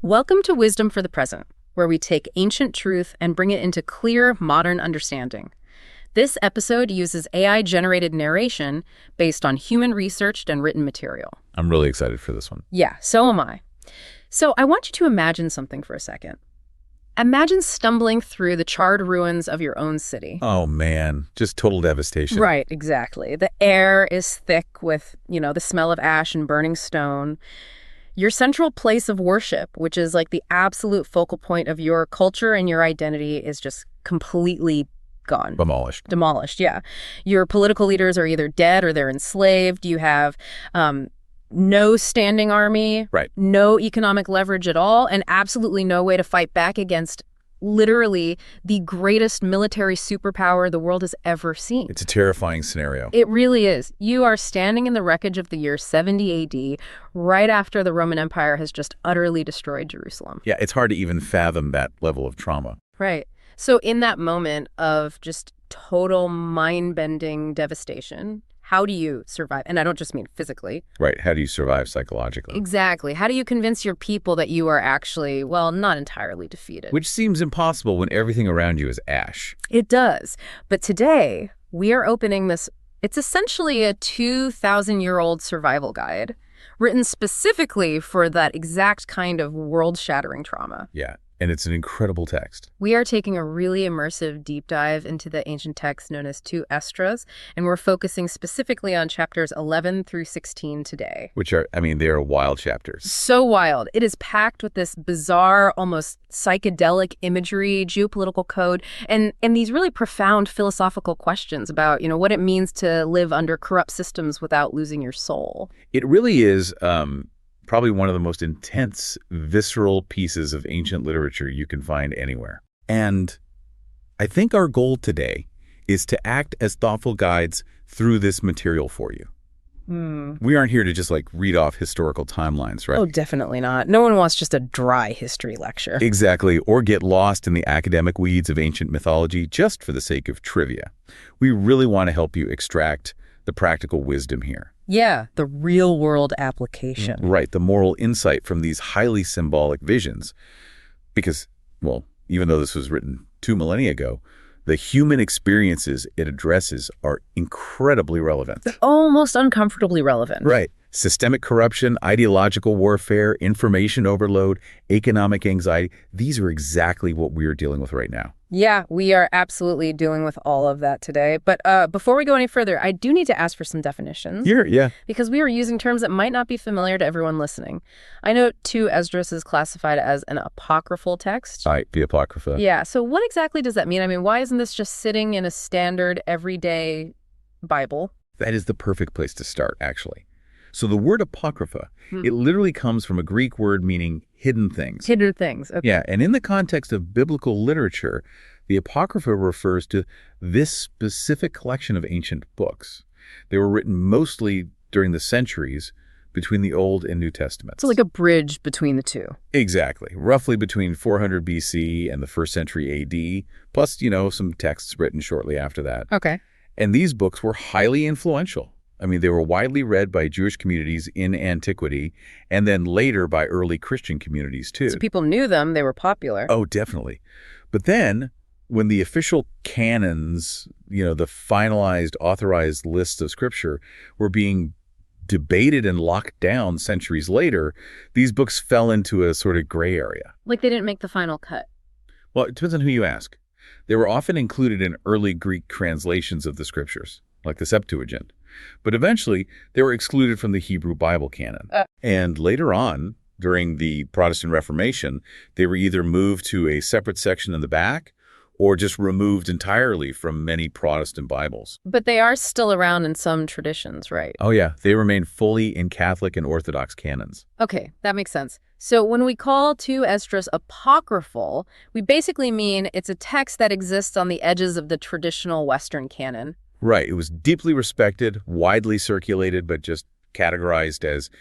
Welcome to Wisdom for the Present, where we take ancient truth and bring it into clear, modern understanding. This episode uses AI-generated narration based on human-researched and written material. I'm really excited for this one. Yeah, so am I. So I want you to imagine something for a second. Imagine stumbling through the charred ruins of your own city. Oh, man. Just total devastation. Right, exactly. The air is thick with, the smell of ash and burning stone. Your central place of worship, which is like the absolute focal point of your culture and your identity, is just completely gone. Demolished, yeah. Your political leaders are either dead or they're enslaved. You have no standing army, right, no economic leverage at all, and absolutely no way to fight back against literally the greatest military superpower the world has ever seen. It's a terrifying scenario. It really is. You are standing in the wreckage of the year 70 AD, right after the Roman Empire has just utterly destroyed Jerusalem. Yeah, it's hard to even fathom that level of trauma. Right. So in that moment of just total mind-bending devastation, how do you survive? And I don't just mean physically. Right. How do you survive psychologically? Exactly. How do you convince your people that you are actually, well, not entirely defeated? Which seems impossible when everything around you is ash. It does. But today, we are opening this. It's essentially a 2,000-year-old survival guide written specifically for that exact kind of world-shattering trauma. Yeah. And it's an incredible text. We are taking a really immersive deep dive into the ancient text known as Two Esdras, and we're focusing specifically on chapters 11 through 16 today. Which are, they are wild chapters. So wild. It is packed with this bizarre, almost psychedelic imagery, geopolitical code, and these really profound philosophical questions about, what it means to live under corrupt systems without losing your soul. It really is probably one of the most intense, visceral pieces of ancient literature you can find anywhere. And I think our goal today is to act as thoughtful guides through this material for you. We aren't here to just read off historical timelines, right? Oh, definitely not. No one wants just a dry history lecture. Exactly, or get lost in the academic weeds of ancient mythology just for the sake of trivia. We really want to help you extract the practical wisdom here. Yeah, the real-world application. Right, the moral insight from these highly symbolic visions. Because, even though this was written 2 millennia ago, the human experiences it addresses are incredibly relevant. Almost uncomfortably relevant. Right. Systemic corruption, ideological warfare, information overload, economic anxiety. These are exactly what we are dealing with right now. Yeah, we are absolutely dealing with all of that today. But before we go any further, I do need to ask for some definitions. Yeah. Because we are using terms that might not be familiar to everyone listening. I know Two Esdras is classified as an apocryphal text. Right, the Apocrypha. Yeah, so what exactly does that mean? Why isn't this just sitting in a standard, everyday Bible? That is the perfect place to start, actually. So the word apocrypha, it literally comes from a Greek word meaning hidden things. Hidden things, okay. Yeah, and in the context of biblical literature, the apocrypha refers to this specific collection of ancient books. They were written mostly during the centuries between the Old and New Testaments. So like a bridge between the two. Exactly. Roughly between 400 BC and the 1st century AD, plus, some texts written shortly after that. Okay. And these books were highly influential. They were widely read by Jewish communities in antiquity and then later by early Christian communities, too. So people knew them. They were popular. Oh, definitely. But then when the official canons, the finalized, authorized lists of scripture were being debated and locked down centuries later, these books fell into a sort of gray area. Like they didn't make the final cut. Well, it depends on who you ask. They were often included in early Greek translations of the scriptures, like the Septuagint. But eventually, they were excluded from the Hebrew Bible canon. And later on, during the Protestant Reformation, they were either moved to a separate section in the back or just removed entirely from many Protestant Bibles. But they are still around in some traditions, right? Oh, yeah. They remain fully in Catholic and Orthodox canons. Okay, that makes sense. So when we call Two Esdras apocryphal, we basically mean it's a text that exists on the edges of the traditional Western canon. Right. It was deeply respected, widely circulated, but just categorized as,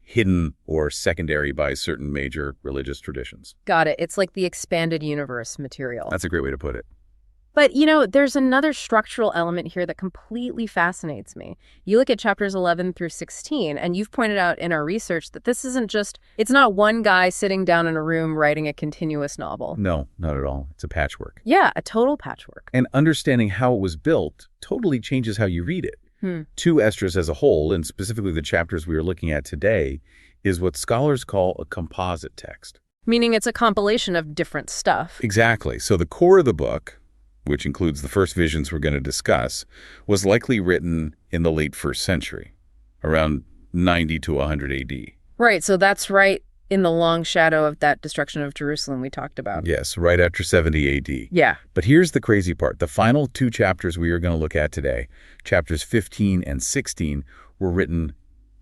hidden or secondary by certain major religious traditions. Got it. It's like the expanded universe material. That's a great way to put it. But, there's another structural element here that completely fascinates me. You look at chapters 11 through 16, and you've pointed out in our research that this isn't just, it's not one guy sitting down in a room writing a continuous novel. No, not at all. It's a patchwork. Yeah, a total patchwork. And understanding how it was built totally changes how you read it. Two Esdras as a whole, and specifically the chapters we are looking at today, is what scholars call a composite text. Meaning it's a compilation of different stuff. Exactly. So the core of the book, which includes the first visions we're going to discuss, was likely written in the late 1st century, around 90 to 100 AD. Right, so that's right in the long shadow of that destruction of Jerusalem we talked about. Yes, right after 70 AD. Yeah. But here's the crazy part. The final 2 chapters we are going to look at today, chapters 15 and 16, were written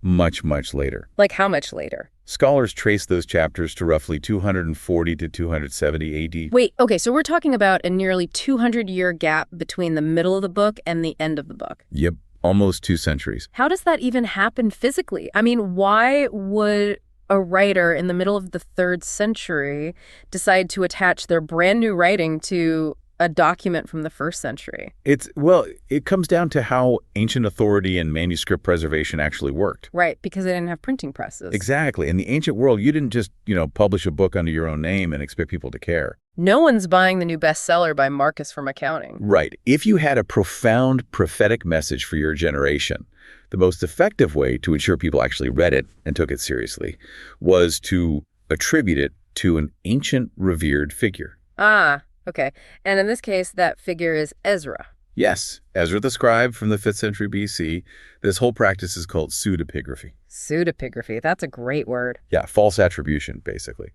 much, much later. Like how much later? Scholars trace those chapters to roughly 240 to 270 AD. Wait, okay, so we're talking about a nearly 200-year gap between the middle of the book and the end of the book. Yep, almost 2 centuries. How does that even happen physically? I mean, why would a writer in the middle of the 3rd century decide to attach their brand new writing to a document from the 1st century? It comes down to how ancient authority and manuscript preservation actually worked. Right, because they didn't have printing presses. Exactly. In the ancient world, you didn't just, publish a book under your own name and expect people to care. No one's buying the new bestseller by Marcus from accounting. Right. If you had a profound prophetic message for your generation, the most effective way to ensure people actually read it and took it seriously was to attribute it to an ancient revered figure. Ah, okay. And in this case, that figure is Ezra. Yes, Ezra the scribe from the 5th century BC. This whole practice is called pseudepigraphy. Pseudepigraphy, that's a great word. Yeah, false attribution, basically.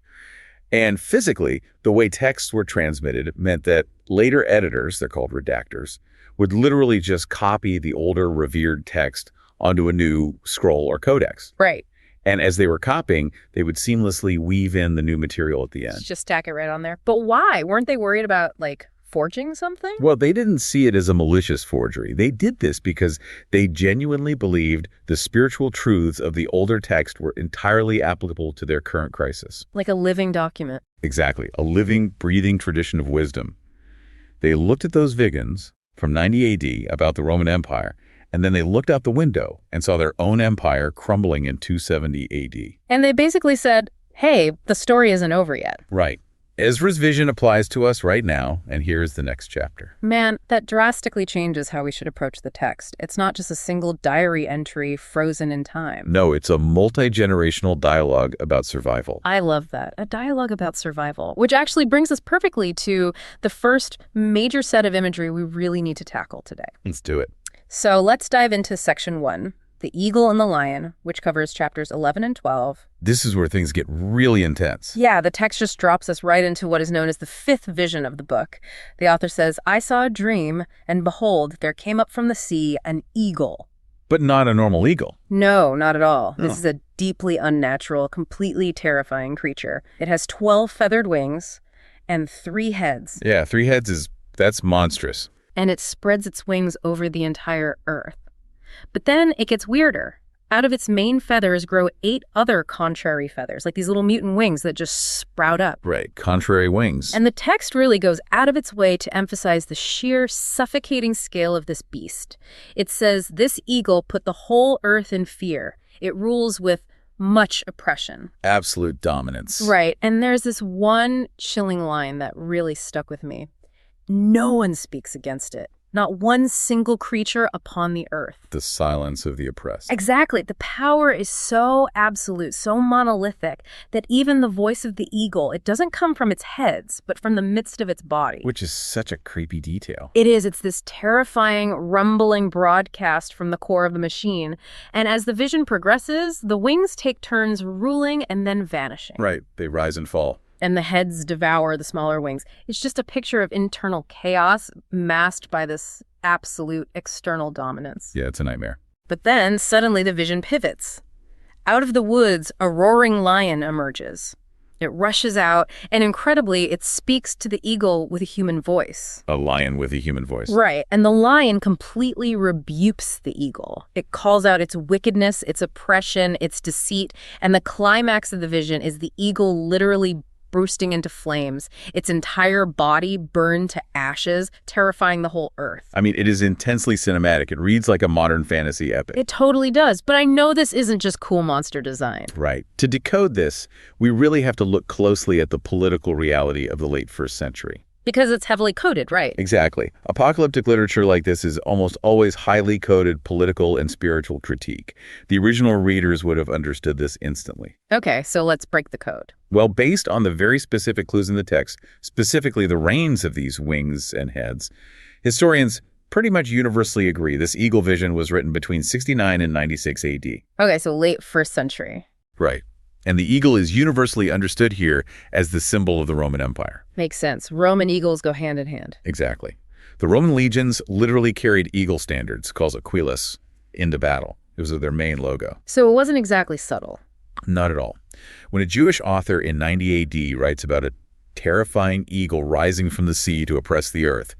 And physically, the way texts were transmitted meant that later editors, they're called redactors, would literally just copy the older revered text onto a new scroll or codex. Right. And as they were copying, they would seamlessly weave in the new material at the end. Just stack it right on there. But why? Weren't they worried about, forging something? Well, they didn't see it as a malicious forgery. They did this because they genuinely believed the spiritual truths of the older text were entirely applicable to their current crisis. Like a living document. Exactly. A living, breathing tradition of wisdom. They looked at those visions from 90 AD about the Roman Empire, and then they looked out the window and saw their own empire crumbling in 270 AD. And they basically said, hey, the story isn't over yet. Right. Ezra's vision applies to us right now, and here's the next chapter. Man, that drastically changes how we should approach the text. It's not just a single diary entry frozen in time. No, it's a multi-generational dialogue about survival. I love that. A dialogue about survival, which actually brings us perfectly to the first major set of imagery we really need to tackle today. Let's do it. So let's dive into section 1, the eagle and the lion, which covers chapters 11 and 12. This is where things get really intense. Yeah, the text just drops us right into what is known as the 5th vision of the book. The author says, I saw a dream, and behold, there came up from the sea an eagle. But not a normal eagle. No, not at all. No. This is a deeply unnatural, completely terrifying creature. It has 12 feathered wings and 3 heads. Yeah, 3 heads that's monstrous. And it spreads its wings over the entire earth. But then it gets weirder. Out of its main feathers grow 8 other contrary feathers, like these little mutant wings that just sprout up. Right, contrary wings. And the text really goes out of its way to emphasize the sheer suffocating scale of this beast. It says, this eagle put the whole earth in fear. It rules with much oppression. Absolute dominance. Right, and there's this one chilling line that really stuck with me. No one speaks against it. Not one single creature upon the earth. The silence of the oppressed. Exactly. The power is so absolute, so monolithic, that even the voice of the eagle, it doesn't come from its heads, but from the midst of its body. Which is such a creepy detail. It is. It's this terrifying, rumbling broadcast from the core of the machine. And as the vision progresses, the wings take turns ruling and then vanishing. Right. They rise and fall. And the heads devour the smaller wings. It's just a picture of internal chaos masked by this absolute external dominance. Yeah, it's a nightmare. But then suddenly the vision pivots. Out of the woods, a roaring lion emerges. It rushes out, and incredibly, it speaks to the eagle with a human voice. A lion with a human voice. Right, and the lion completely rebukes the eagle. It calls out its wickedness, its oppression, its deceit, and the climax of the vision is the eagle literally bursting into flames, its entire body burned to ashes, terrifying the whole earth. I mean, it is intensely cinematic. It reads like a modern fantasy epic. It totally does, but I know this isn't just cool monster design. Right. To decode this, we really have to look closely at the political reality of the late 1st century. Because it's heavily coded, right? Exactly. Apocalyptic literature like this is almost always highly coded political and spiritual critique. The original readers would have understood this instantly. Okay, so let's break the code. Well, based on the very specific clues in the text, specifically the reigns of these wings and heads, historians pretty much universally agree this eagle vision was written between 69 and 96 AD. Okay, so late 1st century. Right. And the eagle is universally understood here as the symbol of the Roman Empire. Makes sense. Roman eagles go hand in hand. Exactly. The Roman legions literally carried eagle standards, called aquilas, into battle. It was their main logo. So it wasn't exactly subtle. Not at all. When a Jewish author in 90 AD writes about a terrifying eagle rising from the sea to oppress the earth,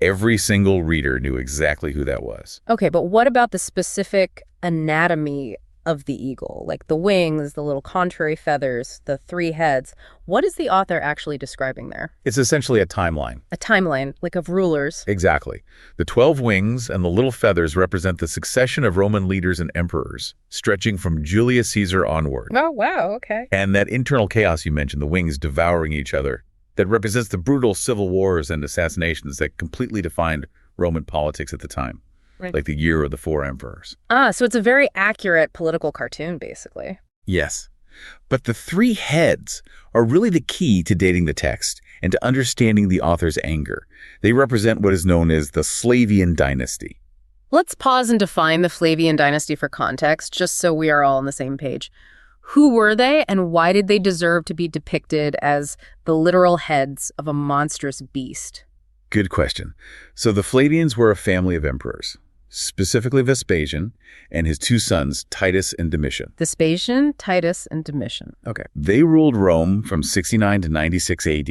every single reader knew exactly who that was. Okay, but what about the specific anatomy of the eagle? Like the wings, the little contrary feathers, the 3 heads. What is the author actually describing there? It's essentially a timeline. A timeline, like of rulers. Exactly. The 12 wings and the little feathers represent the succession of Roman leaders and emperors, stretching from Julius Caesar onward. Oh, wow, okay. And that internal chaos you mentioned, the wings devouring each other, that represents the brutal civil wars and assassinations that completely defined Roman politics at the time. Right. Like the year of the 4 emperors. So it's a very accurate political cartoon, basically. Yes. But the 3 heads are really the key to dating the text and to understanding the author's anger. They represent what is known as the Flavian dynasty. Let's pause and define the Flavian dynasty for context, just so we are all on the same page. Who were they, and why did they deserve to be depicted as the literal heads of a monstrous beast? Good question. So the Flavians were a family of emperors, specifically Vespasian and his 2 sons, Titus and Domitian. Vespasian, Titus, and Domitian. Okay. They ruled Rome from 69 to 96 AD.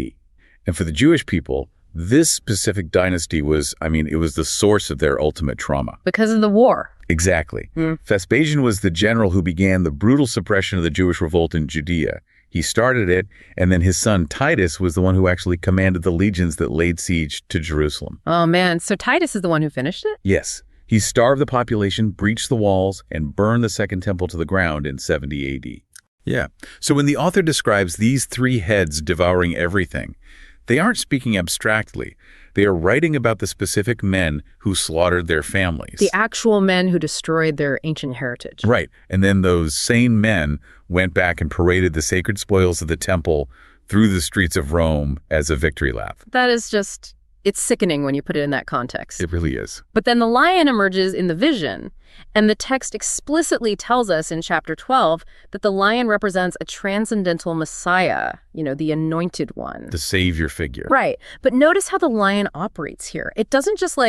And for the Jewish people, this specific dynasty was, it was the source of their ultimate trauma. Because of the war. Exactly. Vespasian was the general who began the brutal suppression of the Jewish revolt in Judea. He started it, and then his son Titus was the one who actually commanded the legions that laid siege to Jerusalem. Oh, man. So Titus is the one who finished it? Yes. He starved the population, breached the walls, and burned the Second Temple to the ground in 70 AD. Yeah. So when the author describes these 3 heads devouring everything, they aren't speaking abstractly. They are writing about the specific men who slaughtered their families. The actual men who destroyed their ancient heritage. Right. And then those same men went back and paraded the sacred spoils of the temple through the streets of Rome as a victory lap. That is just, it's sickening when you put it in that context. It really is. But then the lion emerges in the vision, and the text explicitly tells us in chapter 12 that the lion represents a transcendental Messiah, the anointed one. The savior figure. Right. But notice how the lion operates here. It doesn't just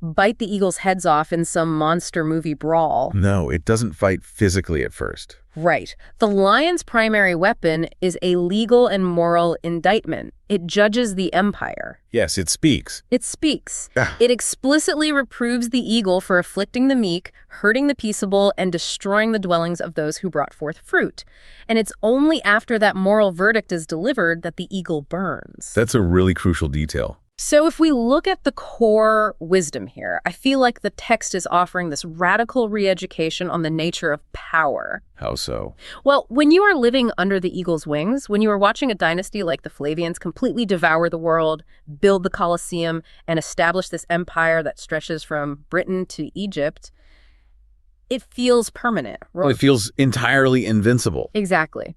bite the eagle's heads off in some monster movie brawl. No, it doesn't fight physically at first. Right. The lion's primary weapon is a legal and moral indictment. It judges the empire. Yes, it speaks. It speaks. It explicitly reproves the eagle for afflicting the meek, hurting the peaceable, and destroying the dwellings of those who brought forth fruit. And it's only after that moral verdict is delivered that the eagle burns. That's a really crucial detail. So if we look at the core wisdom here, I feel like the text is offering this radical re-education on the nature of power. How so? Well, when you are living under the eagle's wings, when you are watching a dynasty like the Flavians completely devour the world, build the Colosseum, and establish this empire that stretches from Britain to Egypt, it feels permanent. Well, it feels entirely invincible. Exactly.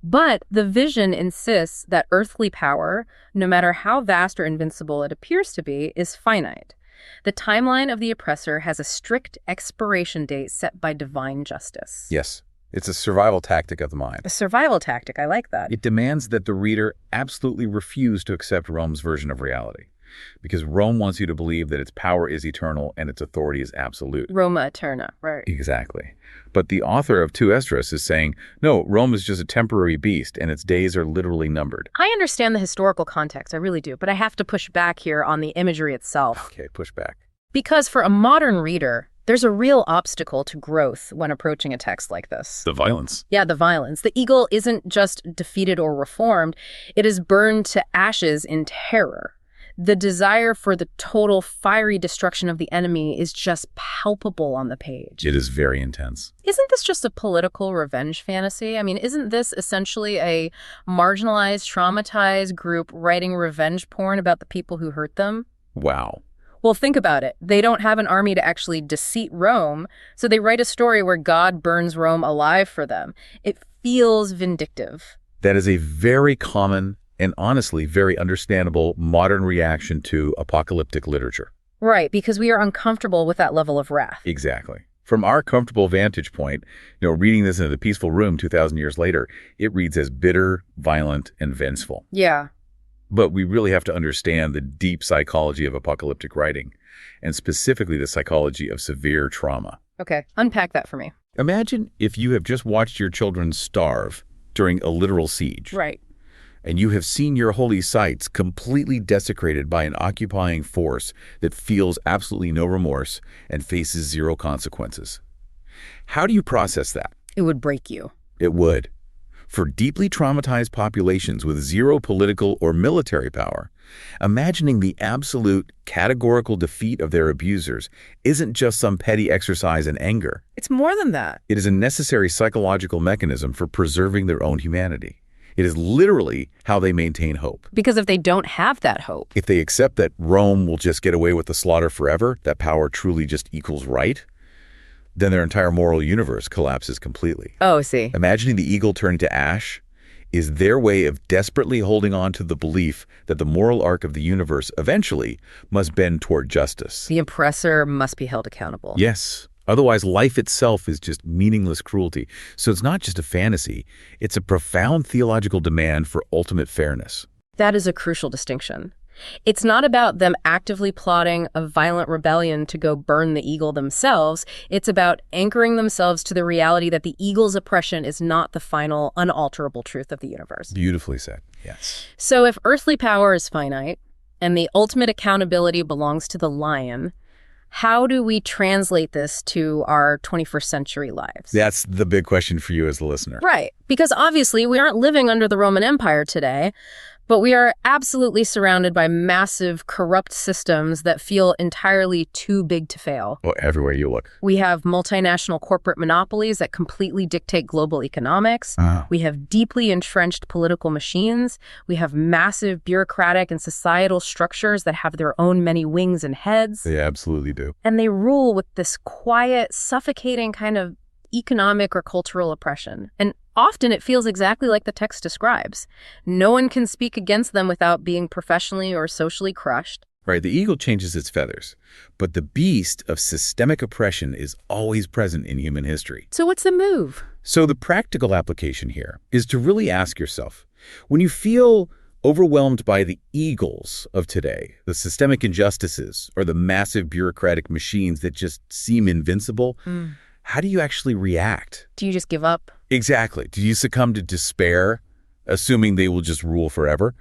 But the vision insists that earthly power, no matter how vast or invincible it appears to be, is finite. The timeline of the oppressor has a strict expiration date set by divine justice. Yes. It's a survival tactic of the mind. A survival tactic. I like that. It demands that the reader absolutely refuse to accept Rome's version of reality, because Rome wants you to believe that its power is eternal and its authority is absolute. Roma Eterna, right. Exactly. But the author of Two Esdras is saying, no, Rome is just a temporary beast and its days are literally numbered. I understand the historical context, I really do, but I have to push back here on the imagery itself. Okay, push back. Because for a modern reader, There's a real obstacle to growth when approaching a text like this. The violence. Yeah, the violence. The eagle isn't just defeated or reformed, it is burned to ashes in terror. The desire for the total fiery destruction of the enemy is just palpable on the page. It is very intense. Isn't this just a political revenge fantasy? I mean, isn't this essentially a marginalized, traumatized group writing revenge porn about the people who hurt them? Wow. Well, think about it. They don't have an army to actually defeat Rome, so they write a story where God burns Rome alive for them. It feels vindictive. That is a very common and honestly very understandable modern reaction to apocalyptic literature. Right, because we are uncomfortable with that level of wrath. Exactly. From our comfortable vantage point, reading this in the peaceful room 2,000 years later, it reads as bitter, violent, and vengeful. Yeah. But we really have to understand the deep psychology of apocalyptic writing, and specifically the psychology of severe trauma. Okay, unpack that for me. Imagine if you have just watched your children starve during a literal siege. Right. And you have seen your holy sites completely desecrated by an occupying force that feels absolutely no remorse and faces zero consequences. How do you process that? It would break you. It would. For deeply traumatized populations with zero political or military power, imagining the absolute categorical defeat of their abusers isn't just some petty exercise in anger. It's more than that. It is a necessary psychological mechanism for preserving their own humanity. It is literally how they maintain hope. Because if they don't have that hope, if they accept that Rome will just get away with the slaughter forever, that power truly just equals right, then their entire moral universe collapses completely. Oh, see. Imagining the eagle turning to ash is their way of desperately holding on to the belief that the moral arc of the universe eventually must bend toward justice. The oppressor must be held accountable. Yes. Otherwise, life itself is just meaningless cruelty. So it's not just a fantasy. It's a profound theological demand for ultimate fairness. That is a crucial distinction. It's not about them actively plotting a violent rebellion to go burn the eagle themselves. It's about anchoring themselves to the reality that the eagle's oppression is not the final, unalterable truth of the universe. Beautifully said. Yes. So if earthly power is finite and the ultimate accountability belongs to the lion, how do we translate this to our 21st century lives? That's the big question for you as the listener. Right. Because obviously we aren't living under the Roman Empire today, but we are absolutely surrounded by massive, corrupt systems that feel entirely too big to fail. Well, everywhere you look. We have multinational corporate monopolies that completely dictate global economics. We have deeply entrenched political machines. We have massive bureaucratic and societal structures that have their own many wings and heads. They absolutely do. And they rule with this quiet, suffocating kind of economic or cultural oppression. And often it feels exactly like the text describes. No one can speak against them without being professionally or socially crushed. Right, the eagle changes its feathers, but the beast of systemic oppression is always present in human history. So what's the move? So the practical application here is to really ask yourself, when you feel overwhelmed by the eagles of today, the systemic injustices, or the massive bureaucratic machines that just seem invincible, how do you actually react? Do you just give up? Exactly. Do you succumb to despair, assuming they will just rule forever?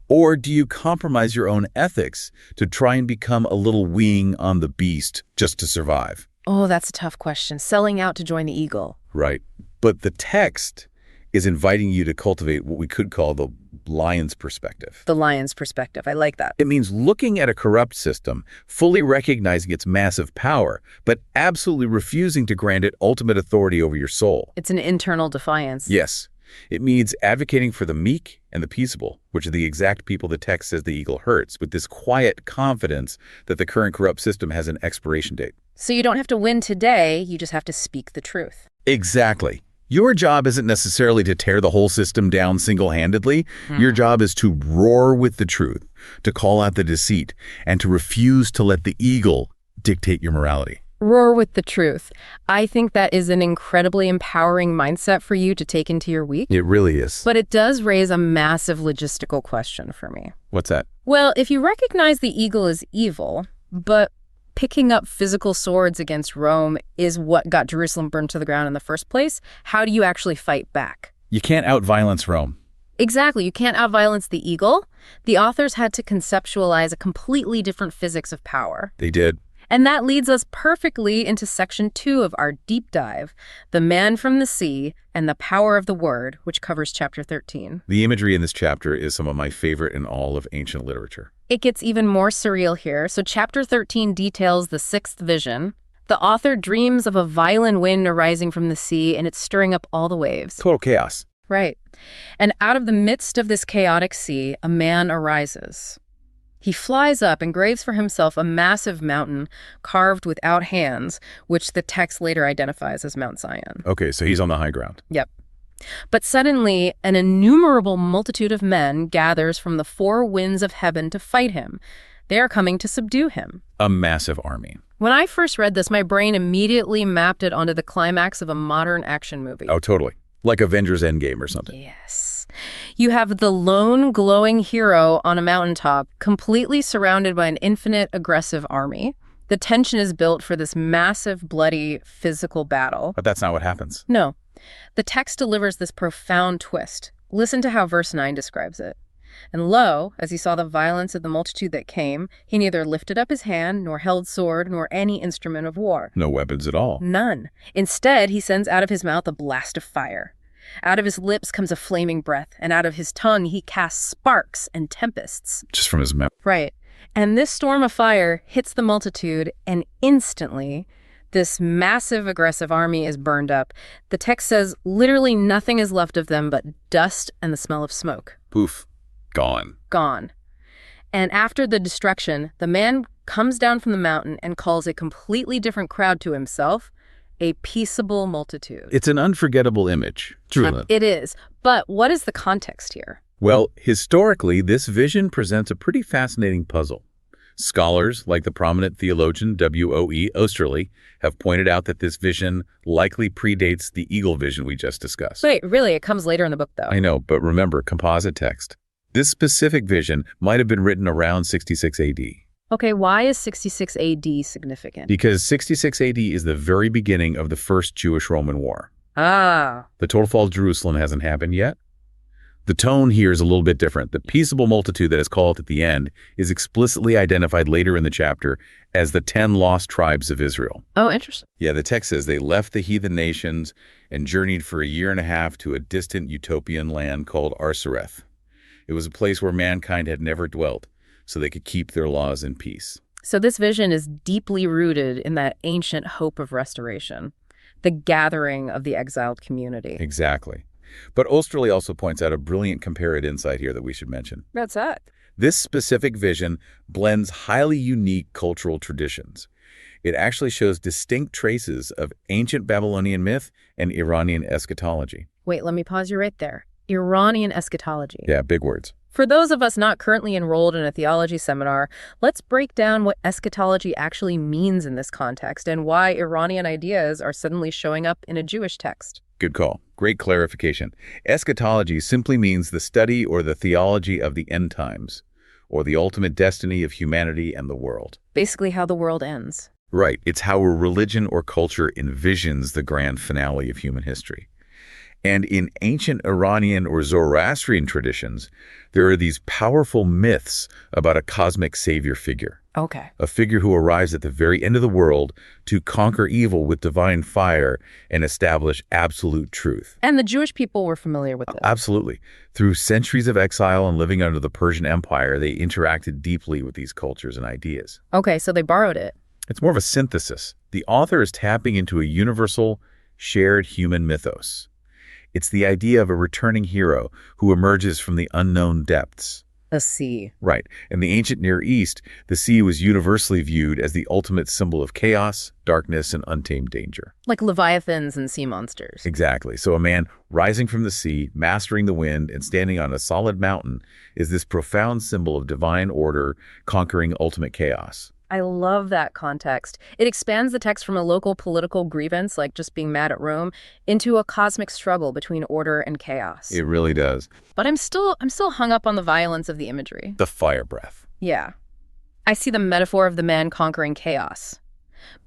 Or do you compromise your own ethics to try and become a little wing on the beast just to survive? Oh, that's a tough question. Selling out to join the eagle. Right. But the text is inviting you to cultivate what we could call the lion's perspective. The lion's perspective. I like that. It means looking at a corrupt system, fully recognizing its massive power, but absolutely refusing to grant it ultimate authority over your soul. It's an internal defiance. Yes. It means advocating for the meek and the peaceable, which are the exact people the text says the eagle hurts, with this quiet confidence that the current corrupt system has an expiration date. So you don't have to win today, you just have to speak the truth. Exactly. Your job isn't necessarily to tear the whole system down single-handedly. Your job is to roar with the truth, to call out the deceit, and to refuse to let the eagle dictate your morality. Roar with the truth. I think that is an incredibly empowering mindset for you to take into your week. It really is. But it does raise a massive logistical question for me. What's that? Well, if you recognize the eagle as evil, but picking up physical swords against Rome is what got Jerusalem burned to the ground in the first place, how do you actually fight back? You can't out-violence Rome. Exactly. You can't out-violence the eagle. The authors had to conceptualize a completely different physics of power. They did. And that leads us perfectly into section 2 of our deep dive, The Man from the Sea and the Power of the Word, which covers chapter 13. The imagery in this chapter is some of my favorite in all of ancient literature. It gets even more surreal here. So chapter 13 details the sixth vision. The author dreams of a violent wind arising from the sea, and it's stirring up all the waves. Total chaos. Right. And out of the midst of this chaotic sea, a man arises. He flies up and graves for himself a massive mountain carved without hands, which the text later identifies as Mount Zion. Okay, so he's on the high ground. Yep. But suddenly, an innumerable multitude of men gathers from the four winds of heaven to fight him. They are coming to subdue him. A massive army. When I first read this, my brain immediately mapped it onto the climax of a modern action movie. Oh, totally. Like Avengers Endgame or something. Yes. You have the lone glowing hero on a mountaintop, completely surrounded by an infinite aggressive army. The tension is built for this massive, bloody, physical battle. But that's not what happens. No. The text delivers this profound twist. Listen to how verse 9 describes it. And lo, as he saw the violence of the multitude that came, he neither lifted up his hand, nor held sword, nor any instrument of war. No weapons at all. None. Instead, he sends out of his mouth a blast of fire. Out of his lips comes a flaming breath, and out of his tongue he casts sparks and tempests. Just from his mouth. Right. And this storm of fire hits the multitude, and instantly, this massive aggressive army is burned up. The text says literally nothing is left of them but dust and the smell of smoke. Poof. Gone. Gone. And after the destruction, the man comes down from the mountain and calls a completely different crowd to himself, a peaceable multitude. It's an unforgettable image. True. It is. But what is the context here? Well, historically, this vision presents a pretty fascinating puzzle. Scholars, like the prominent theologian W.O.E. Oesterle, have pointed out that this vision likely predates the eagle vision we just discussed. Wait, really? It comes later in the book, though. I know, but remember, composite text. This specific vision might have been written around 66 AD. Okay, why is 66 AD significant? Because 66 AD is the very beginning of the First Jewish-Roman War. Ah. The total fall of Jerusalem hasn't happened yet. The tone here is a little bit different. The peaceable multitude that is called at the end is explicitly identified later in the chapter as the 10 lost tribes of Israel. Oh, interesting. Yeah, the text says they left the heathen nations and journeyed for a year and a half to a distant utopian land called Arsareth. It was a place where mankind had never dwelt, so they could keep their laws in peace. So this vision is deeply rooted in that ancient hope of restoration, the gathering of the exiled community. Exactly. But Oesterle also points out a brilliant comparative insight here that we should mention. That's it. This specific vision blends highly unique cultural traditions. It actually shows distinct traces of ancient Babylonian myth and Iranian eschatology. Wait, let me pause you right there. Iranian eschatology. Yeah, big words. For those of us not currently enrolled in a theology seminar, let's break down what eschatology actually means in this context and why Iranian ideas are suddenly showing up in a Jewish text. Good call. Great clarification. Eschatology simply means the study or the theology of the end times, or the ultimate destiny of humanity and the world. Basically how the world ends. Right. It's how a religion or culture envisions the grand finale of human history. And in ancient Iranian or Zoroastrian traditions, there are these powerful myths about a cosmic savior figure. Okay. A figure who arrives at the very end of the world to conquer evil with divine fire and establish absolute truth. And the Jewish people were familiar with this. Absolutely. Through centuries of exile and living under the Persian Empire, they interacted deeply with these cultures and ideas. Okay, so they borrowed it. It's more of a synthesis. The author is tapping into a universal, shared human mythos. It's the idea of a returning hero who emerges from the unknown depths. A sea. Right. In the ancient Near East, the sea was universally viewed as the ultimate symbol of chaos, darkness, and untamed danger. Like leviathans and sea monsters. Exactly. So a man rising from the sea, mastering the wind, and standing on a solid mountain is this profound symbol of divine order conquering ultimate chaos. I love that context. It expands the text from a local political grievance, like just being mad at Rome, into a cosmic struggle between order and chaos. It really does. But I'm still hung up on the violence of the imagery. The fire breath. Yeah. I see the metaphor of the man conquering chaos.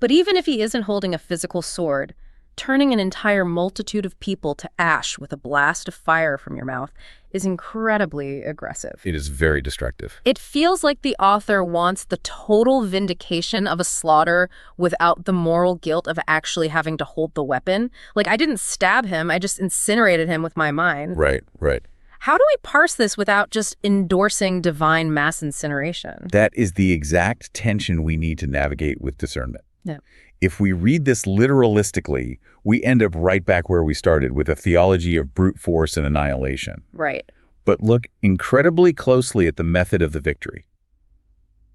But even if he isn't holding a physical sword, turning an entire multitude of people to ash with a blast of fire from your mouth is incredibly aggressive. It is very destructive. It feels like the author wants the total vindication of a slaughter without the moral guilt of actually having to hold the weapon. Like, I didn't stab him, I just incinerated him with my mind. Right, right. How do we parse this without just endorsing divine mass incineration? That is the exact tension we need to navigate with discernment. Yeah. If we read this literalistically, we end up right back where we started with a theology of brute force and annihilation. Right. But look incredibly closely at the method of the victory.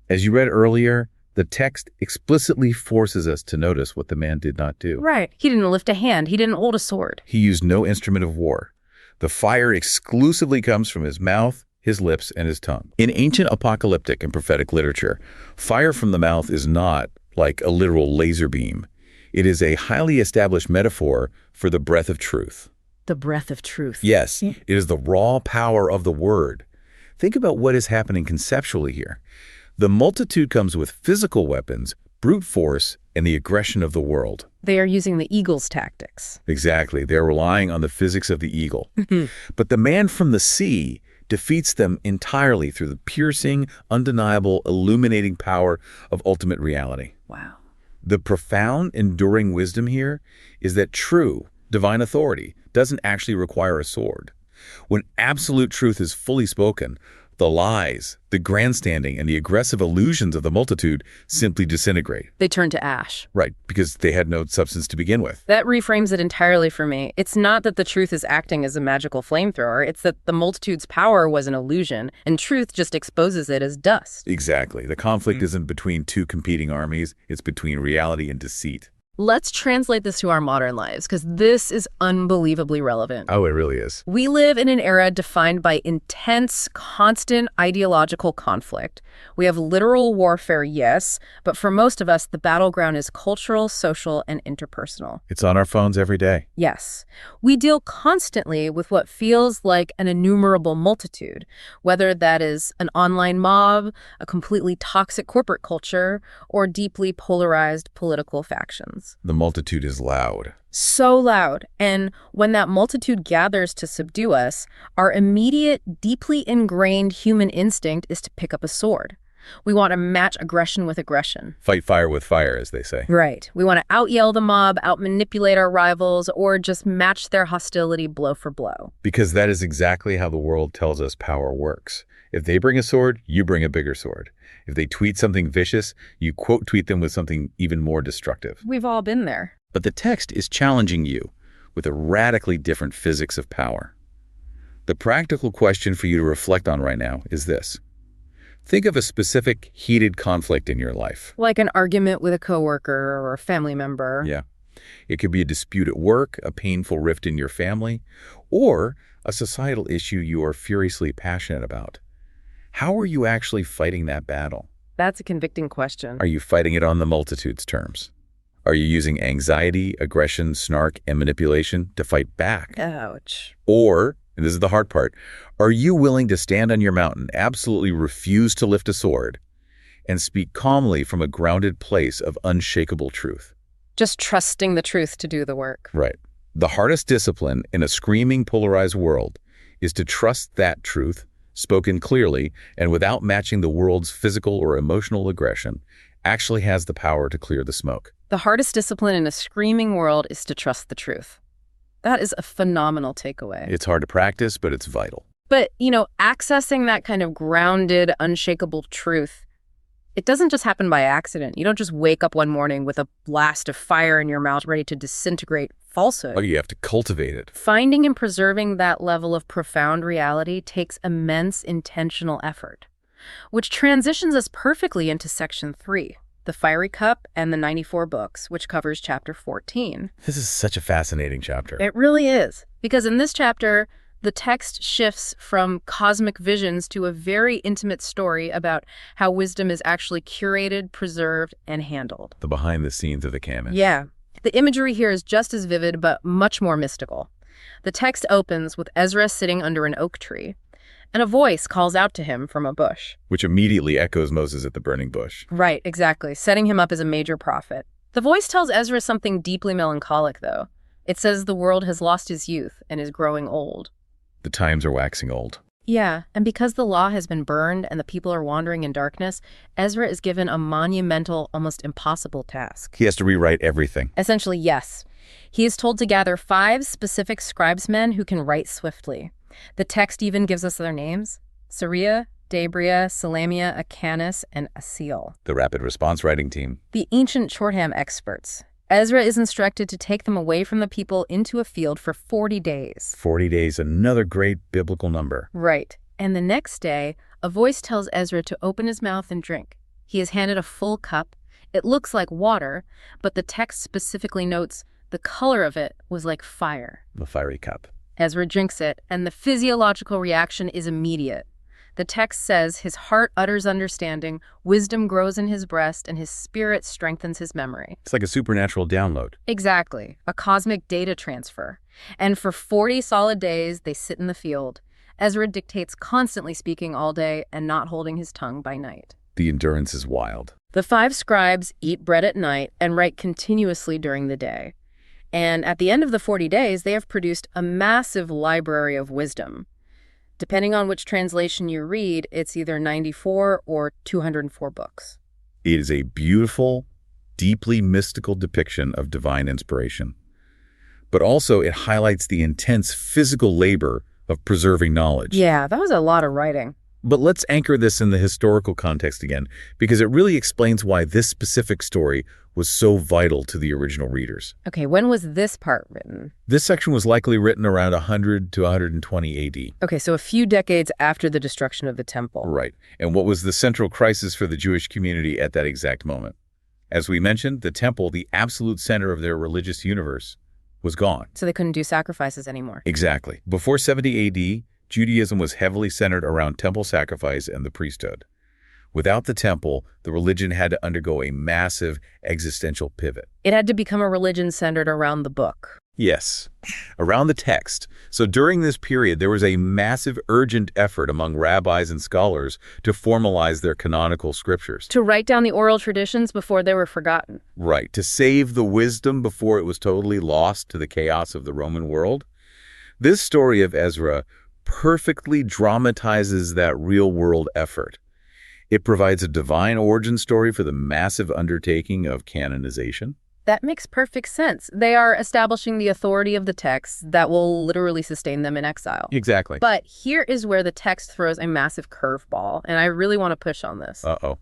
As you read earlier, the text explicitly forces us to notice what the man did not do. Right. He didn't lift a hand. He didn't hold a sword. He used no instrument of war. The fire exclusively comes from his mouth, his lips, and his tongue. In ancient apocalyptic and prophetic literature, fire from the mouth is not like a literal laser beam. It is a highly established metaphor for the breath of truth. The breath of truth. Yes, it is the raw power of the word. Think about what is happening conceptually here. The multitude comes with physical weapons, brute force, and the aggression of the world. They are using the eagle's tactics. Exactly. They're relying on the physics of the eagle. But the man from the sea defeats them entirely through the piercing, undeniable, illuminating power of ultimate reality. Wow. The profound, enduring wisdom here is that true, divine authority doesn't actually require a sword. When absolute truth is fully spoken, the lies, the grandstanding, and the aggressive illusions of the multitude simply disintegrate. They turn to ash. Right, because they had no substance to begin with. That reframes it entirely for me. It's not that the truth is acting as a magical flamethrower. It's that the multitude's power was an illusion, and truth just exposes it as dust. Exactly. The conflict isn't between two competing armies. It's between reality and deceit. Let's translate this to our modern lives, because this is unbelievably relevant. Oh, it really is. We live in an era defined by intense, constant ideological conflict. We have literal warfare, yes, but for most of us, the battleground is cultural, social, and interpersonal. It's on our phones every day. Yes. We deal constantly with what feels like an innumerable multitude, whether that is an online mob, a completely toxic corporate culture, or deeply polarized political factions. The multitude is loud. So loud. And when that multitude gathers to subdue us, our immediate, deeply ingrained human instinct is to pick up a sword. We want to match aggression with aggression. Fight fire with fire, as they say. Right. We want to out-yell the mob, out-manipulate our rivals, or just match their hostility blow for blow. Because that is exactly how the world tells us power works. If they bring a sword, you bring a bigger sword. If they tweet something vicious, you quote tweet them with something even more destructive. We've all been there. But the text is challenging you with a radically different physics of power. The practical question for you to reflect on right now is this. Think of a specific heated conflict in your life. Like an argument with a coworker or a family member. Yeah. It could be a dispute at work, a painful rift in your family, or a societal issue you are furiously passionate about. How are you actually fighting that battle? That's a convicting question. Are you fighting it on the multitude's terms? Are you using anxiety, aggression, snark, and manipulation to fight back? Ouch. Or, and this is the hard part, are you willing to stand on your mountain, absolutely refuse to lift a sword, and speak calmly from a grounded place of unshakable truth? Just trusting the truth to do the work. Right. The hardest discipline in a screaming, polarized world is to trust that truth, spoken clearly and without matching the world's physical or emotional aggression, actually has the power to clear the smoke. The hardest discipline in a screaming world is to trust the truth. That is a phenomenal takeaway. It's hard to practice, but it's vital. But, accessing that kind of grounded, unshakable truth, it doesn't just happen by accident. You don't just wake up one morning with a blast of fire in your mouth ready to disintegrate falsehood. Oh, you have to cultivate it. Finding and preserving that level of profound reality takes immense intentional effort, which transitions us perfectly into Section 3, the Fiery Cup and the 94 Books, which covers Chapter 14. This is such a fascinating chapter. It really is, because in this chapter, the text shifts from cosmic visions to a very intimate story about how wisdom is actually curated, preserved, and handled. The behind the scenes of the canon. Yeah. The imagery here is just as vivid, but much more mystical. The text opens with Ezra sitting under an oak tree, and a voice calls out to him from a bush. Which immediately echoes Moses at the burning bush. Right, exactly, setting him up as a major prophet. The voice tells Ezra something deeply melancholic, though. It says the world has lost his youth and is growing old. The times are waxing old. Yeah, and because the law has been burned and the people are wandering in darkness, Ezra is given a monumental, almost impossible task. He has to rewrite everything. Essentially, yes. He is told to gather 5 specific scribesmen who can write swiftly. The text even gives us their names: Sariah, Dabria, Salamia, Achanis, and Asiel. The rapid response writing team. The ancient shorthand experts. Ezra is instructed to take them away from the people into a field for 40 days. 40 days, another great biblical number. Right. And the next day, a voice tells Ezra to open his mouth and drink. He is handed a full cup. It looks like water, but the text specifically notes the color of it was like fire. The fiery cup. Ezra drinks it, and the physiological reaction is immediate. The text says his heart utters understanding, wisdom grows in his breast, and his spirit strengthens his memory. It's like a supernatural download. Exactly, a cosmic data transfer. And for 40 solid days, they sit in the field. Ezra dictates, constantly speaking all day and not holding his tongue by night. The endurance is wild. The 5 scribes eat bread at night and write continuously during the day. And at the end of the 40 days, they have produced a massive library of wisdom. Depending on which translation you read, it's either 94 or 204 books. It is a beautiful, deeply mystical depiction of divine inspiration. But also it highlights the intense physical labor of preserving knowledge. Yeah, that was a lot of writing. But let's anchor this in the historical context again, because it really explains why this specific story was so vital to the original readers. Okay, when was this part written? This section was likely written around 100 to 120 AD. Okay, so a few decades after the destruction of the temple. Right. And what was the central crisis for the Jewish community at that exact moment? As we mentioned, the temple, the absolute center of their religious universe, was gone. So they couldn't do sacrifices anymore. Exactly. Before 70 AD, Judaism was heavily centered around temple sacrifice and the priesthood. Without the temple, the religion had to undergo a massive existential pivot. It had to become a religion centered around the book. Yes, around the text. So during this period, there was a massive urgent effort among rabbis and scholars to formalize their canonical scriptures. To write down the oral traditions before they were forgotten. Right, to save the wisdom before it was totally lost to the chaos of the Roman world. This story of Ezra perfectly dramatizes that real-world effort. It provides a divine origin story for the massive undertaking of canonization. That makes perfect sense. They are establishing the authority of the text that will literally sustain them in exile. Exactly. But here is where the text throws a massive curveball, and I really want to push on this. Uh-oh.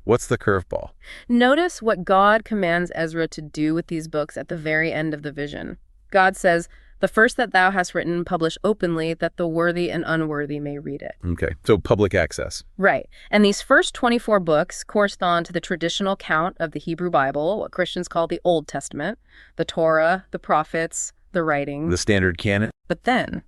What's the curveball? Notice what God commands Ezra to do with these books at the very end of the vision. God says, "The first that thou hast written, publish openly, that the worthy and unworthy may read it." Okay, so public access. Right. And these first 24 books correspond to the traditional count of the Hebrew Bible, what Christians call the Old Testament, the Torah, the prophets, the writings. The standard canon. But then,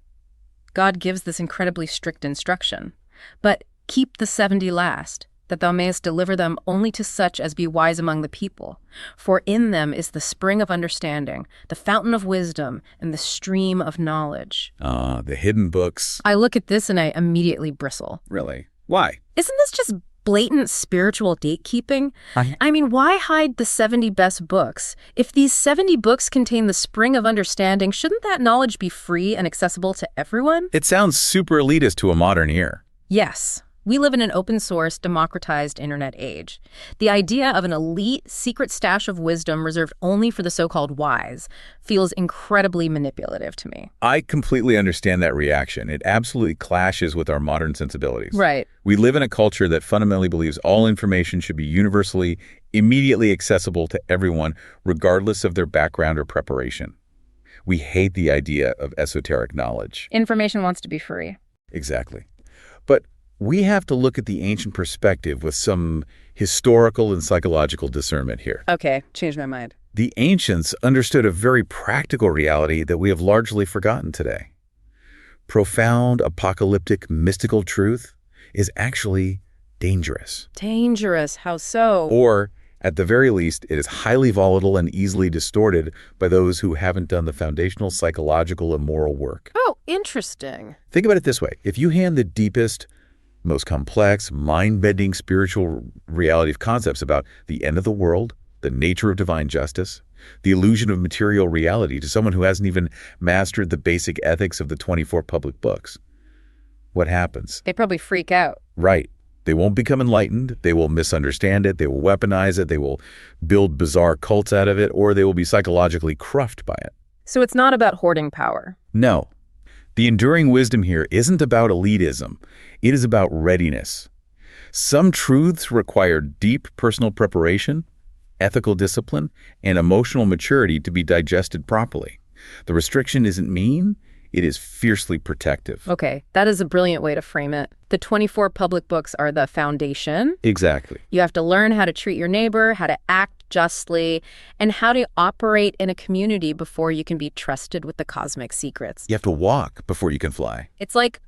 God gives this incredibly strict instruction. But keep the 70 last, that thou mayest deliver them only to such as be wise among the people. For in them is the spring of understanding, the fountain of wisdom, and the stream of knowledge. The hidden books. I look at this and I immediately bristle. Really? Why? Isn't this just blatant spiritual gatekeeping? I mean, why hide the 70 best books? If these 70 books contain the spring of understanding, shouldn't that knowledge be free and accessible to everyone? It sounds super elitist to a modern ear. Yes. We live in an open-source, democratized internet age. The idea of an elite, secret stash of wisdom reserved only for the so-called wise feels incredibly manipulative to me. I completely understand that reaction. It absolutely clashes with our modern sensibilities. Right. We live in a culture that fundamentally believes all information should be universally, immediately accessible to everyone, regardless of their background or preparation. We hate the idea of esoteric knowledge. Information wants to be free. Exactly. But we have to look at the ancient perspective with some historical and psychological discernment here. Okay, changed my mind. The ancients understood a very practical reality that we have largely forgotten today. Profound, apocalyptic, mystical truth is actually dangerous. Dangerous? How so? Or, at the very least, it is highly volatile and easily distorted by those who haven't done the foundational psychological and moral work. Oh, interesting. Think about it this way. If you hand the deepest, most complex, mind-bending spiritual reality of concepts about the end of the world, the nature of divine justice, the illusion of material reality to someone who hasn't even mastered the basic ethics of the 24 public books. What happens? They probably freak out. Right. They won't become enlightened. They will misunderstand it. They will weaponize it. They will build bizarre cults out of it, or they will be psychologically crushed by it. So it's not about hoarding power. No. The enduring wisdom here isn't about elitism. It is about readiness. Some truths require deep personal preparation, ethical discipline, and emotional maturity to be digested properly. The restriction isn't mean. It is fiercely protective. Okay, that is a brilliant way to frame it. The 24 public books are the foundation. Exactly. You have to learn how to treat your neighbor, how to act justly, and how to operate in a community before you can be trusted with the cosmic secrets. You have to walk before you can fly. It's like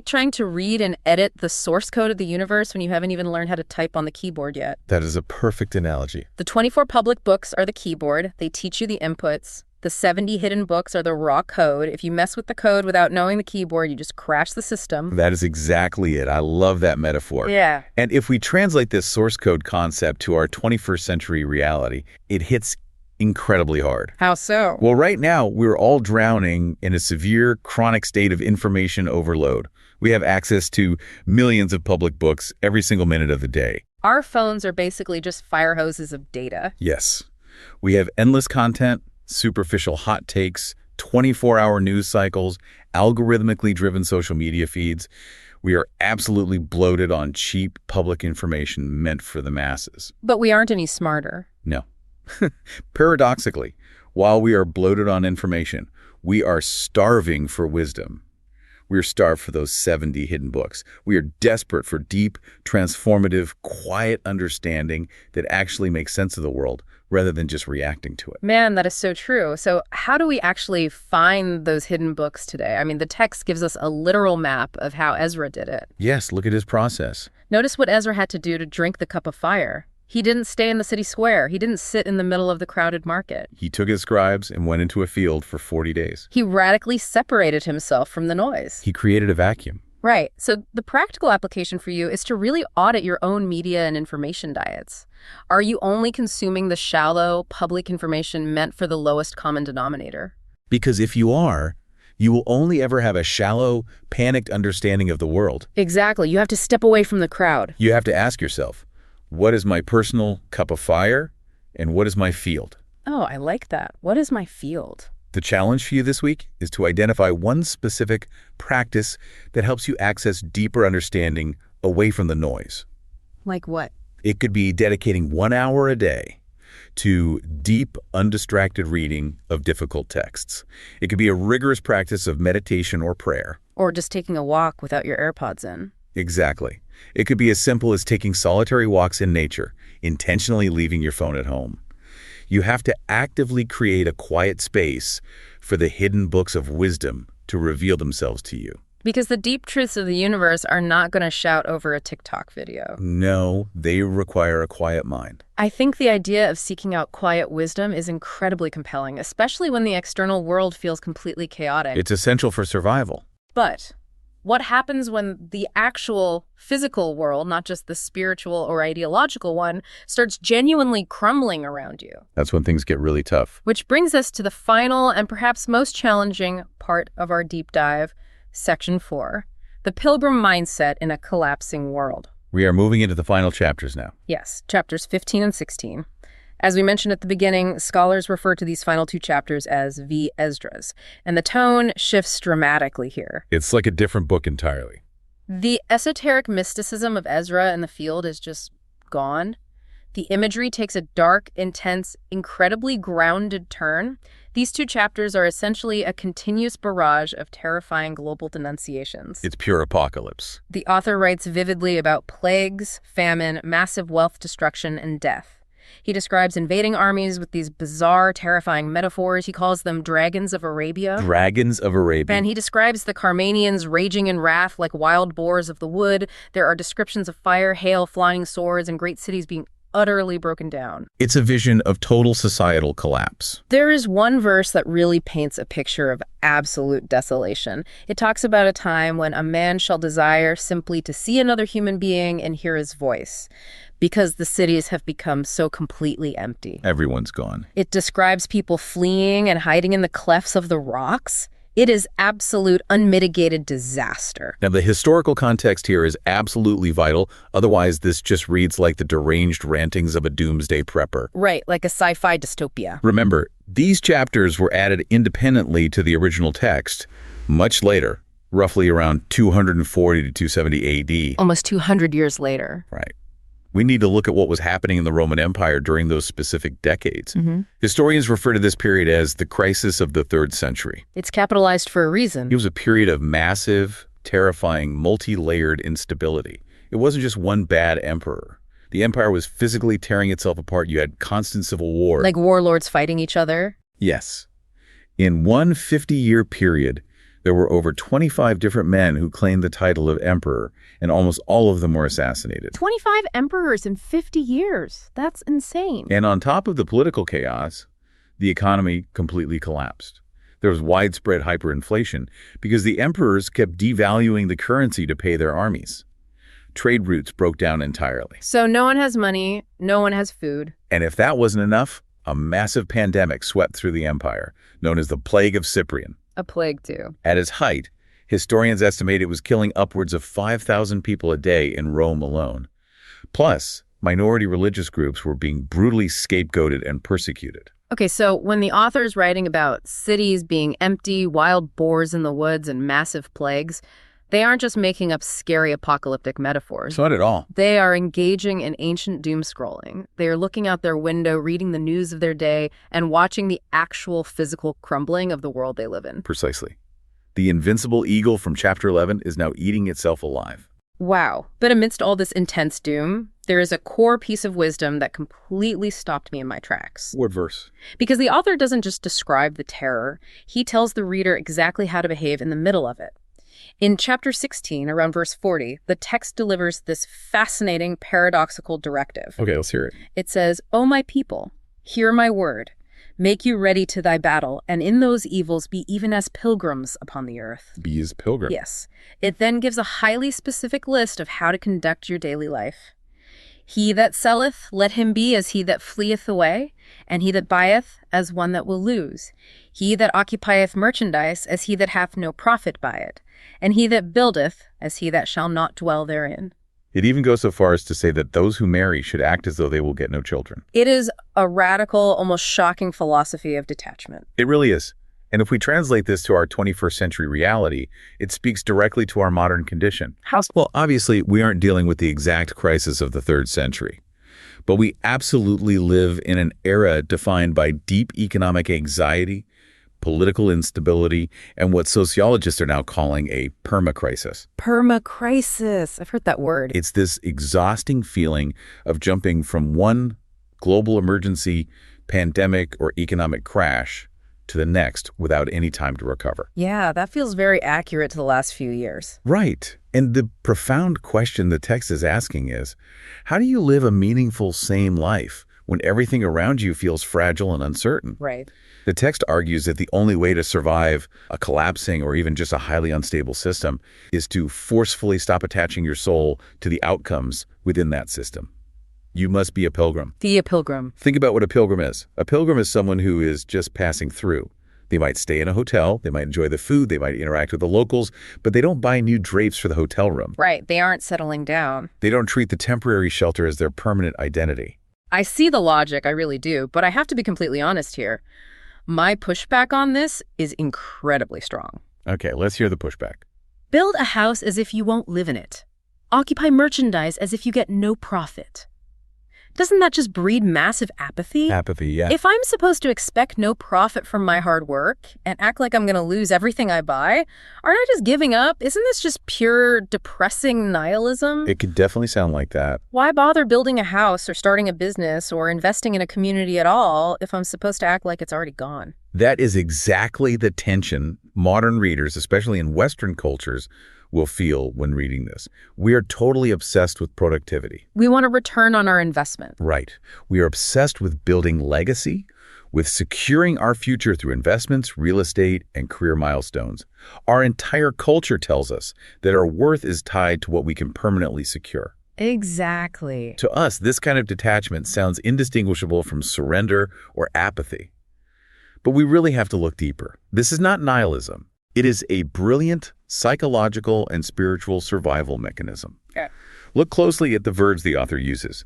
trying to read and edit the source code of the universe when you haven't even learned how to type on the keyboard yet. That is a perfect analogy. The 24 public books are the keyboard. They teach you the inputs. The 70 hidden books are the raw code. If you mess with the code without knowing the keyboard, you just crash the system. That is exactly it. I love that metaphor. Yeah. And if we translate this source code concept to our 21st century reality, it hits incredibly hard. How so? Well, right now, we're all drowning in a severe, chronic state of information overload. We have access to millions of public books every single minute of the day. Our phones are basically just fire hoses of data. Yes. We have endless content, superficial hot takes, 24-hour news cycles, algorithmically driven social media feeds. We are absolutely bloated on cheap public information meant for the masses. But we aren't any smarter. No. Paradoxically, while we are bloated on information, we are starving for wisdom. We are starved for those 70 hidden books. We are desperate for deep, transformative, quiet understanding that actually makes sense of the world, rather than just reacting to it. Man, that is so true. So how do we actually find those hidden books today? I mean, the text gives us a literal map of how Ezra did it. Yes, look at his process. Notice what Ezra had to do to drink the cup of fire. He didn't stay in the city square. He didn't sit in the middle of the crowded market. He took his scribes and went into a field for 40 days. He radically separated himself from the noise. He created a vacuum. Right. So the practical application for you is to really audit your own media and information diets. Are you only consuming the shallow, public information meant for the lowest common denominator? Because if you are, you will only ever have a shallow, panicked understanding of the world. Exactly. You have to step away from the crowd. You have to ask yourself, what is my personal cup of fire and what is my field? Oh, I like that. What is my field? The challenge for you this week is to identify one specific practice that helps you access deeper understanding away from the noise. Like what? It could be dedicating 1 hour a day to deep, undistracted reading of difficult texts. It could be a rigorous practice of meditation or prayer. Or just taking a walk without your AirPods in. Exactly. It could be as simple as taking solitary walks in nature, intentionally leaving your phone at home. You have to actively create a quiet space for the hidden books of wisdom to reveal themselves to you. Because the deep truths of the universe are not going to shout over a TikTok video. No, they require a quiet mind. I think the idea of seeking out quiet wisdom is incredibly compelling, especially when the external world feels completely chaotic. It's essential for survival. But what happens when the actual physical world, not just the spiritual or ideological one, starts genuinely crumbling around you? That's when things get really tough. Which brings us to the final and perhaps most challenging part of our deep dive, Section 4, the pilgrim mindset in a collapsing world. We are moving into the final chapters now. Yes, chapters 15 and 16. As we mentioned at the beginning, scholars refer to these final two chapters as the Esdras, and the tone shifts dramatically here. It's like a different book entirely. The esoteric mysticism of Ezra in the field is just gone. The imagery takes a dark, intense, incredibly grounded turn. These two chapters are essentially a continuous barrage of terrifying global denunciations. It's pure apocalypse. The author writes vividly about plagues, famine, massive wealth destruction, and death. He describes invading armies with these bizarre, terrifying metaphors. He calls them dragons of Arabia. Dragons of Arabia. And he describes the Carmanians raging in wrath like wild boars of the wood. There are descriptions of fire, hail, flying swords, and great cities being utterly broken down. It's a vision of total societal collapse. There is one verse that really paints a picture of absolute desolation. It talks about a time when a man shall desire simply to see another human being and hear his voice, because the cities have become so completely empty. Everyone's gone. It describes people fleeing and hiding in the clefts of the rocks. It is absolute, unmitigated disaster. Now, the historical context here is absolutely vital. Otherwise, this just reads like the deranged rantings of a doomsday prepper. Right, like a sci-fi dystopia. Remember, these chapters were added independently to the original text much later, roughly around 240 to 270 AD. Almost 200 years later. Right. We need to look at what was happening in the Roman Empire during those specific decades. Historians refer to this period as the crisis of the 3rd century. It's capitalized for a reason. It was a period of massive, terrifying, multi-layered instability. It wasn't just one bad emperor. The empire was physically tearing itself apart. You had constant civil war. Like warlords fighting each other? Yes. In one 50-year period, there were over 25 different men who claimed the title of emperor, and almost all of them were assassinated. 25 emperors in 50 years. That's insane. And on top of the political chaos, the economy completely collapsed. There was widespread hyperinflation because the emperors kept devaluing the currency to pay their armies. Trade routes broke down entirely. So no one has money, no one has food. And if that wasn't enough, a massive pandemic swept through the empire, known as the Plague of Cyprian. A plague, too. At its height, historians estimate it was killing upwards of 5,000 people a day in Rome alone. Plus, minority religious groups were being brutally scapegoated and persecuted. Okay, so when the author is writing about cities being empty, wild boars in the woods, and massive plagues, they aren't just making up scary apocalyptic metaphors. Not at all. They are engaging in ancient doom scrolling. They are looking out their window, reading the news of their day, and watching the actual physical crumbling of the world they live in. Precisely. The invincible eagle from chapter 11 is now eating itself alive. Wow. But amidst all this intense doom, there is a core piece of wisdom that completely stopped me in my tracks. What verse? Because the author doesn't just describe the terror, he tells the reader exactly how to behave in the middle of it. In chapter 16, around verse 40, the text delivers this fascinating paradoxical directive. Okay, let's hear it. It says, "O my people, hear my word. Make you ready to thy battle, and in those evils be even as pilgrims upon the earth." Be as pilgrim. Yes. It then gives a highly specific list of how to conduct your daily life. "He that selleth, let him be as he that fleeth away, and he that buyeth, as one that will lose. He that occupieth merchandise, as he that hath no profit by it. And he that buildeth, as he that shall not dwell therein." It even goes so far as to say that those who marry should act as though they will get no children. It is a radical, almost shocking philosophy of detachment. It really is. And if we translate this to our 21st century reality, it speaks directly to our modern condition. How? Well, obviously, we aren't dealing with the exact crisis of the 3rd century. But we absolutely live in an era defined by deep economic anxiety, political instability, and what sociologists are now calling a permacrisis. Permacrisis. I've heard that word. It's this exhausting feeling of jumping from one global emergency, pandemic, or economic crash to the next without any time to recover. Yeah, that feels very accurate to the last few years. Right. And the profound question the text is asking is, how do you live a meaningful, sane life when everything around you feels fragile and uncertain? Right. The text argues that the only way to survive a collapsing or even just a highly unstable system is to forcefully stop attaching your soul to the outcomes within that system. You must be a pilgrim. Be a pilgrim. Think about what a pilgrim is. A pilgrim is someone who is just passing through. They might stay in a hotel, they might enjoy the food, they might interact with the locals, but they don't buy new drapes for the hotel room. Right, they aren't settling down. They don't treat the temporary shelter as their permanent identity. I see the logic, I really do, but I have to be completely honest here. My pushback on this is incredibly strong. Okay, let's hear the pushback. Build a house as if you won't live in it. Occupy merchandise as if you get no profit. Doesn't that just breed massive apathy? Apathy, yeah. If I'm supposed to expect no profit from my hard work and act like I'm going to lose everything I buy, aren't I just giving up? Isn't this just pure depressing nihilism? It could definitely sound like that. Why bother building a house or starting a business or investing in a community at all if I'm supposed to act like it's already gone? That is exactly the tension modern readers, especially in Western cultures, will feel when reading this. We are totally obsessed with productivity. We want a return on our investment. Right. We are obsessed with building legacy, with securing our future through investments, real estate, and career milestones. Our entire culture tells us that our worth is tied to what we can permanently secure. Exactly. To us, this kind of detachment sounds indistinguishable from surrender or apathy. But we really have to look deeper. This is not nihilism. It is a brilliant psychological and spiritual survival mechanism. Yeah. Look closely at the verbs the author uses.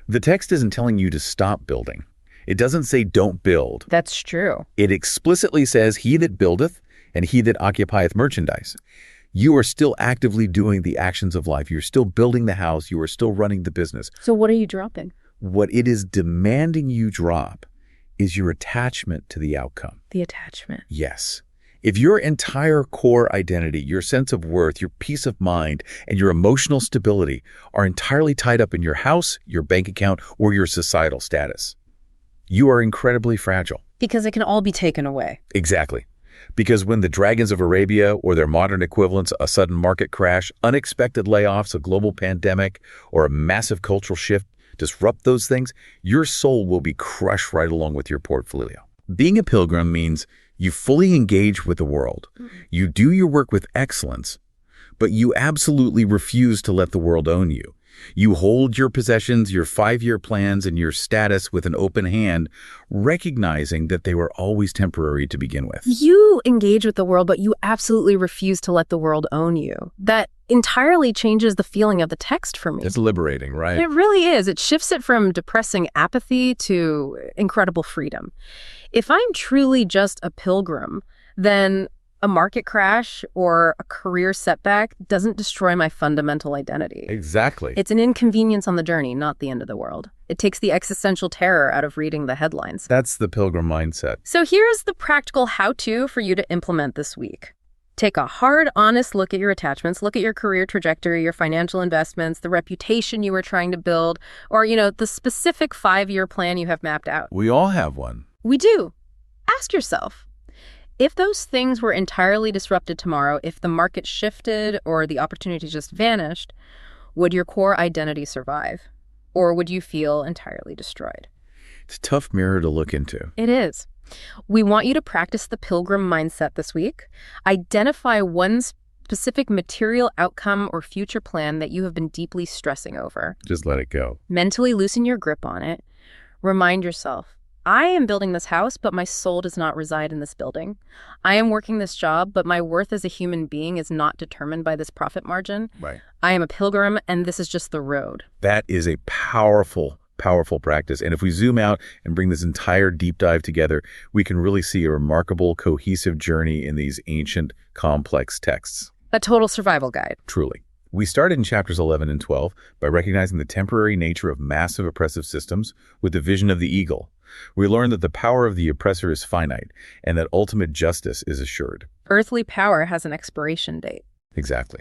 The text isn't telling you to stop building. It doesn't say don't build. That's true. It explicitly says he that buildeth and he that occupieth merchandise. You are still actively doing the actions of life. You're still building the house. You are still running the business. So what are you dropping? What it is demanding you drop is your attachment to the outcome. The attachment. Yes. If your entire core identity, your sense of worth, your peace of mind, and your emotional stability are entirely tied up in your house, your bank account, or your societal status, you are incredibly fragile. Because it can all be taken away. Exactly. Because when the dragons of Arabia or their modern equivalents, a sudden market crash, unexpected layoffs, a global pandemic, or a massive cultural shift disrupt those things, your soul will be crushed right along with your portfolio. Being a pilgrim means you fully engage with the world. You do your work with excellence, but you absolutely refuse to let the world own you. You hold your possessions, your 5-year plans, and your status with an open hand, recognizing that they were always temporary to begin with. You engage with the world, but you absolutely refuse to let the world own you. That entirely changes the feeling of the text for me. It's liberating, right? It really is. It shifts it from depressing apathy to incredible freedom. If I'm truly just a pilgrim, then a market crash or a career setback doesn't destroy my fundamental identity. Exactly. It's an inconvenience on the journey, not the end of the world. It takes the existential terror out of reading the headlines. That's the pilgrim mindset. So here's the practical how-to for you to implement this week. Take a hard, honest look at your attachments. Look at your career trajectory, your financial investments, the reputation you were trying to build, or, the specific 5-year plan you have mapped out. We all have one. We do. Ask yourself, if those things were entirely disrupted tomorrow, if the market shifted or the opportunity just vanished, would your core identity survive? Or would you feel entirely destroyed? It's a tough mirror to look into. It is. We want you to practice the pilgrim mindset this week. Identify one specific material outcome or future plan that you have been deeply stressing over. Just let it go. Mentally loosen your grip on it. Remind yourself, I am building this house, but my soul does not reside in this building. I am working this job, but my worth as a human being is not determined by this profit margin. Right. I am a pilgrim, and this is just the road. That is a powerful practice. And if we zoom out and bring this entire deep dive together, we can really see a remarkable, cohesive journey in these ancient, complex texts. A total survival guide. Truly. We started in chapters 11 and 12 by recognizing the temporary nature of massive oppressive systems with the vision of the eagle. We learned that the power of the oppressor is finite and that ultimate justice is assured. Earthly power has an expiration date. Exactly.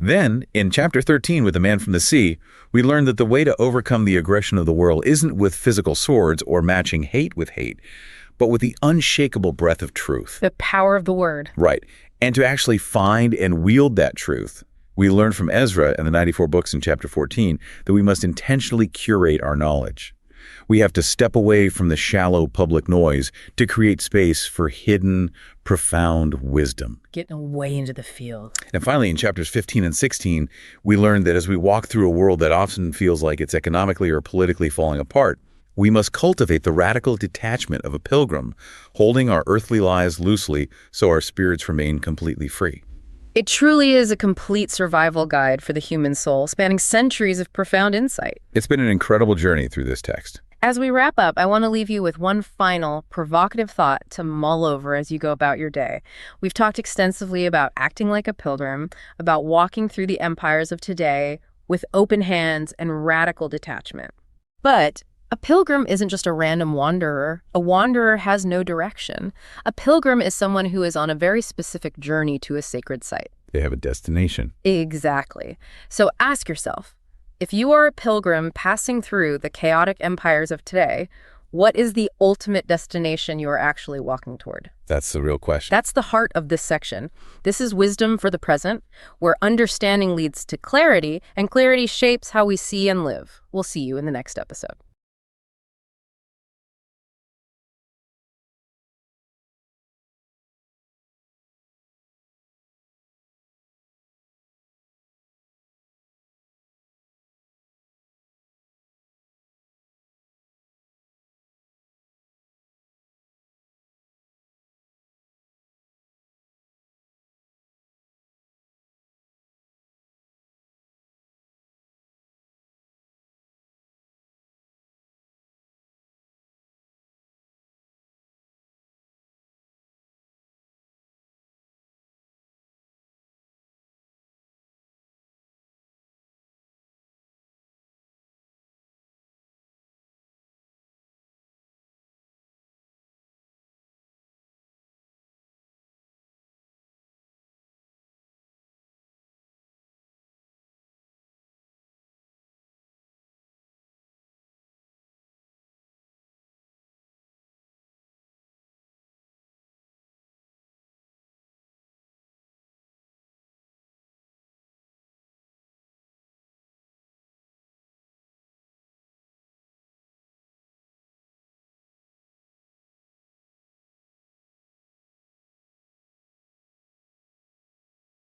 Then, in chapter 13 with the man from the sea, we learned that the way to overcome the aggression of the world isn't with physical swords or matching hate with hate, but with the unshakable breath of truth. The power of the word. Right. And to actually find and wield that truth. We learned from Ezra and the 94 books in chapter 14 that we must intentionally curate our knowledge. We have to step away from the shallow public noise to create space for hidden, profound wisdom. Getting away into the field. And finally, in chapters 15 and 16, we learned that as we walk through a world that often feels like it's economically or politically falling apart, we must cultivate the radical detachment of a pilgrim, holding our earthly lives loosely so our spirits remain completely free. It truly is a complete survival guide for the human soul, spanning centuries of profound insight. It's been an incredible journey through this text. As we wrap up, I want to leave you with one final provocative thought to mull over as you go about your day. We've talked extensively about acting like a pilgrim, about walking through the empires of today with open hands and radical detachment. But a pilgrim isn't just a random wanderer. A wanderer has no direction. A pilgrim is someone who is on a very specific journey to a sacred site. They have a destination. Exactly. So ask yourself, if you are a pilgrim passing through the chaotic empires of today, What is the ultimate destination you are actually walking toward? That's the real question. That's the heart of this section. This is wisdom for the present, where understanding leads to clarity, and clarity shapes how we see and live. We'll see you in the next episode.